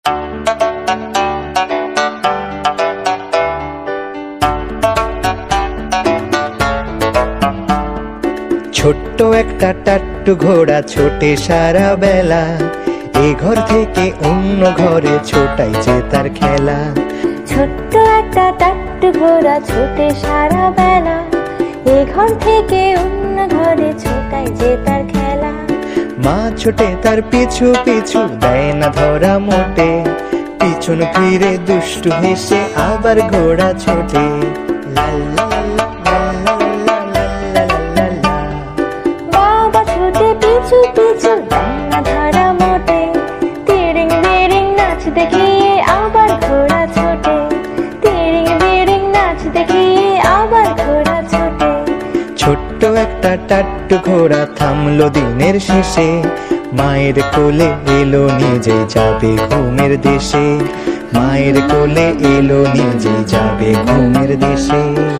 ছোট্ট একটা টাট্টু ঘোড়া ছোটে সারা বেলা, এ ঘর থেকে অন্য ঘরে ছোটাই যে তার খেলা। ছোট্ট একটা টাট্টু ঘোড়া ছোটে সারা বেলা, এ ঘর থেকে অন্য ঘরে ছোটাই যে তার খেলা। মা ছোটে তার পিছু পিছু দেয় না ধরা মোটে, পিছন ফিরে দুষ্টু হেসে আবার ঘোড়া ছোটে। লা লা লা লা লা লা লা লা লা। বাবা ছোটে পিছু পিছু দেয় না ধরা মোটে, তিরিং বিরিং নাচ দেখিয়ে আবার ঘোড়া ছোটে, তিরিং বিরিং নাচ দেখিয়ে আবার ঘোড়া ছোটে। ছোট্ট একটা টাট্টু ঘোড়া থামলো দিনের শেষে, মায়ের কোলে এলো নিজে যাবে ঘুমের দেশে, মায়ের কোলে এলো নিজে যাবে ঘুমের দেশে।